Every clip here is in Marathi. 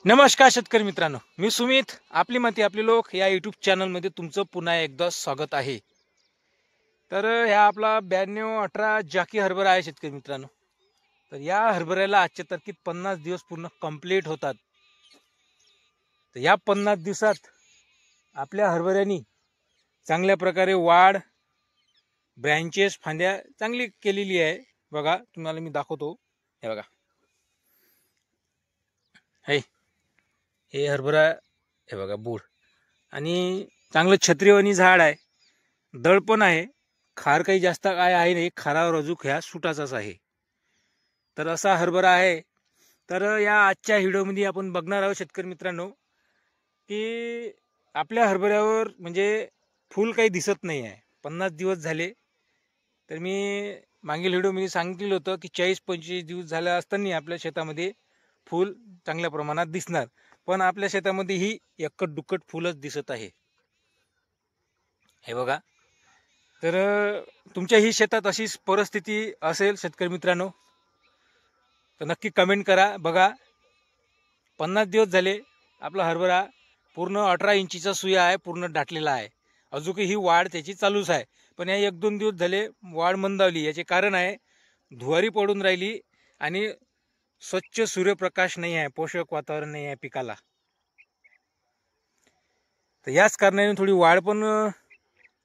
नमस्कार शेतकरी मित्रांनो, मी सुमित. आपली माती आपली लोक या यूट्यूब चॅनलमध्ये तुमचं पुन्हा एकदा स्वागत आहे. तर ह्या आपला 92-18 जाकी हरभरा आहे शेतकरी मित्रांनो. तर या हरभऱ्याला आजच्या तारखेत 50 दिवस पूर्ण कंप्लीट होतात. तर या 50 दिवसात आपल्या हरभऱ्यानी चांगल्या प्रकारे वाढ, ब्रँचेस, फांद्या चांगली केलेली आहे. बघा, तुम्हाला मी दाखवतो. हे बघा, हे हरभरा, हे बघा बूड, आणि चांगलं छत्रीवाणी झाड आहे. दळ पण आहे. खार काही जास्त काय आहे नाही, खारावर अजून ह्या सुटाचाच आहे. तर असा हरभरा आहे. तर या आजच्या व्हिडिओमध्ये आपण बघणार आहोत शेतकरी मित्रांनो, की आपल्या हरभऱ्यावर म्हणजे फूल काही दिसत नाही आहे. 50 दिवस झाले. तर मी मागील व्हिडिओमध्ये सांगितलं होतं की 40-25 दिवस झाले असताना आपल्या शेतामध्ये फूल चांगल्या प्रमाणात दिसणार. पण आपल्या शेतामध्ये ही एकट दुक्कट फुलच दिसत आहे. हे बघा. तर तुमच्या ही शेतात अशीच परिस्थिती असेल शेतकरी मित्रांनो, तर नक्की कमेंट करा. बघा, 50 दिवस झाले आपला हरभरा पूर्ण 18 इंचीचा सुया आहे, पूर्ण दाटलेला आहे. अजूनही ही वाढ त्याची चालूच आहे. पण या 1-2 दिवस झाले वाढ मंदावली. याचे कारण आहे धुवारी पडून राहिली आणि स्वच्छ सूर्यप्रकाश नाही आहे, पोषक वातावरण नाही आहे पिकाला. तर याच कारणाने थोडी वाढ पण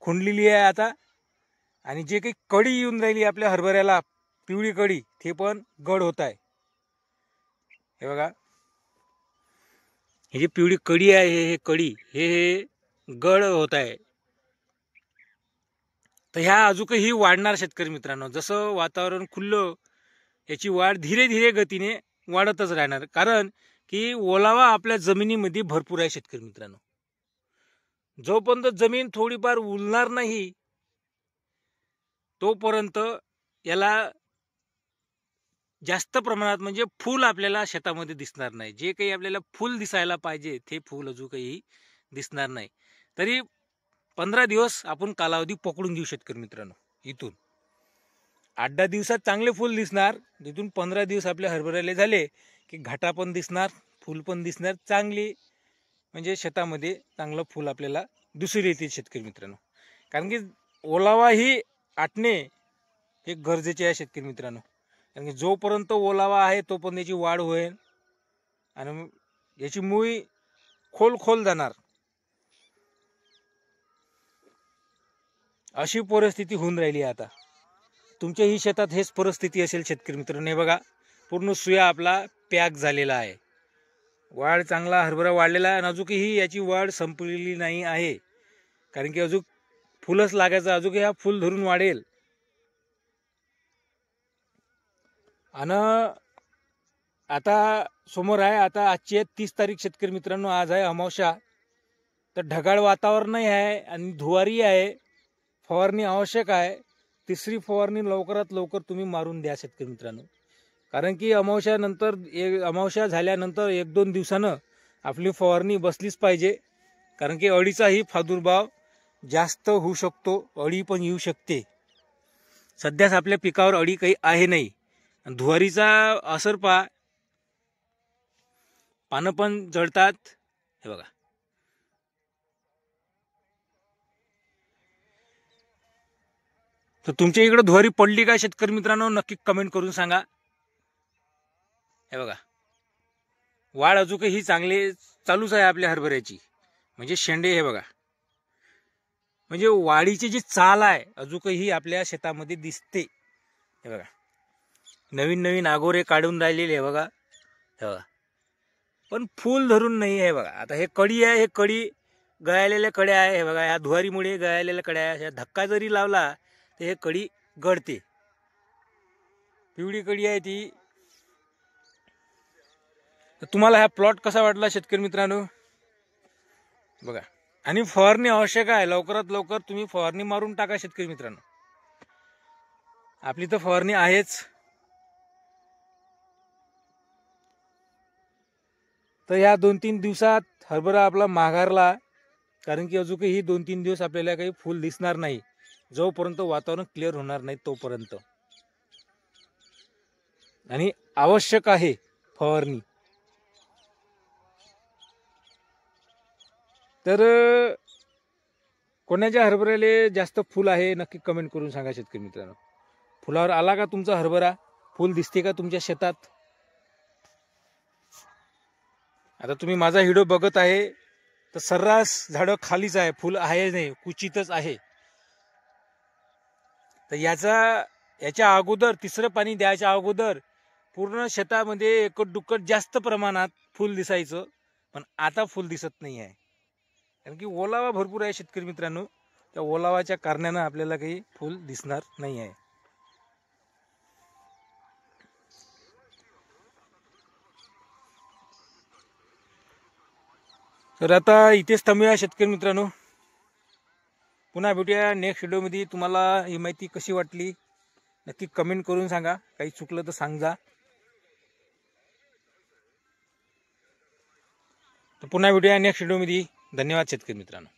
खुंडलेली आहे आता. आणि जे काही कडी येऊन राहिली आपल्या हरभऱ्याला, पिवळी कडी, ते पण गड होत आहे. हे बघा, ही जी पिवळी कडी आहे, हे कडी हे गड होत आहे. तर ह्या अजूनही वाढणार शेतकरी मित्रांनो. जसं वातावरण खुललं, याची वाढ धीरे धीरे गतीने वाढतच राहणार. कारण की ओलावा आपल्या जमिनीमध्ये भरपूर आहे शेतकरी मित्रांनो. जोपर्यंत जमीन थोडीफार उलणार नाही तोपर्यंत याला जास्त प्रमाणात म्हणजे फूल आपल्याला शेतामध्ये दिसणार नाही. जे काही आपल्याला फूल दिसायला पाहिजे ते फूल अजून काही दिसणार नाही. तरी 15 दिवस आपण कालावधी पकडून घेऊ शेतकरी मित्रांनो. इथून 8-10 दिवसात चांगले फूल दिसणार. तिथून 15 दिवस आपल्या हरभऱ्याला झाले की घाटा पण दिसणार, फूल पण दिसणार. चांगली म्हणजे शेतामध्ये चांगलं फूल आपल्याला दिसून येते शेतकरी मित्रांनो. कारण की ओलावा ही आटणे हे गरजेचे आहे शेतकरी मित्रांनो. कारण की जोपर्यंत ओलावा आहे तोपर्यंत याची वाढ होईल आणि याची मुळी खोल जाणार. अशी परिस्थिती होऊन राहिली आता. तुमच्याही शेतात हेच परिस्थिती असेल शेतकरी मित्रांनो. हे बघा, पूर्ण सुया आपला पॅक झालेला आहे. वाढ चांगला हरभरा वाढलेला आहे आणि अजूनही याची वाढ संपलेली नाही आहे. कारण की अजून फुलच लागायचं, अजून हा फुल धरून वाढेल. आणि आता समोर आहे, आता आजची आहे 30 तारीख शेतकरी मित्रांनो. आज आहे अमावस्या. तर ढगाळ वातावरणही आहे आणि धुवारी आहे. फवारणी आवश्यक आहे. तिसरी फवारणी लवकरात लवकर तुम्ही मारून द्या शेतकरी मित्रांनो. कारण की अमावस्या झाल्यानंतर 1-2 दिवसानं आपली फवारणी बसलीच पाहिजे. कारण की अळीचाही प्रादुर्भाव जास्त होऊ शकतो, अळी पण येऊ शकते. सध्याच आपल्या पिकावर अळी काही आहे नाही. धुवारीचा असर पहा, पानं पण जळतात. हे बघा, तर तुमच्या इकडे धुवारी पडली का शेतकरी मित्रांनो, नक्की कमेंट करून सांगा. हे बघा, वाढ अजूनही चांगली चालूच आहे आपल्या हरभऱ्याची. म्हणजे शेंडे, हे बघा, म्हणजे वाढीची जी चाल आहे अजूनही आपल्या शेतामध्ये दिसते. हे बघा, नवीन आगोरे काढून राहिलेले. हे बघा, हे बघा, पण फूल धरून नाही. हे बघा, आता हे कडी आहे, हे कडी गळालेल्या कड्या आहे. हे बघा, या धुवारीमुळे गळालेल्या कड्या आहे. धक्का जरी लावला तर हे कडी गळते. पिवळी कडी आहे ती. तर तुम्हाला हा प्लॉट कसा वाटला शेतकरी मित्रांनो? बघा, आणि फवारणी आवश्यक आहे. लवकरात लवकर तुम्ही फवारणी मारून टाका शेतकरी मित्रांनो. आपली तर फवारणी आहेच. तर या 2-3 दिवसात हरभरा आपला माघारला. कारण की अजूनही 2-3 दिवस आपल्याला काही फूल दिसणार नाही, जोपर्यंत वातावरण क्लिअर होणार नाही तोपर्यंत. आणि आवश्यक आहे फवारणी. तर कोणाच्या हरभऱ्याला जास्त फुल आहे नक्की कमेंट करून सांगा शेतकरी मित्रांनो. फुलावर आला का तुमचा हरभरा? फुल दिसते का तुमच्या शेतात? आता तुम्ही माझा व्हिडिओ बघत आहे तर सर्रास झाडं खालीच आहे, फुल आहे नाही, कुचितच आहे. तर याच्या अगोदर तिसरं पाणी द्यायच्या अगोदर पूर्ण शेतामध्ये एकट दुक्कट जास्त प्रमाणात फुल दिसायचं, पण आता फुल दिसत नाही आहे. कारण की ओलावा भरपूर आहे शेतकरी मित्रांनो. त्या ओलावाच्या कारणानं आपल्याला काही फुल दिसणार नाही आहे. तर आता इथेच थांबूया शेतकरी मित्रांनो. पुन्हा भेटूया नेक्स्ट व्हिडिओमध्ये. तुम्हाला ही माहिती कशी वाटली नक्की कमेंट करून सांगा. काही चुकलं तर सांगा. तर पुन्हा भेटूया नेक्स्ट व्हिडिओमध्ये. धन्यवाद शेतकरी मित्रांनो.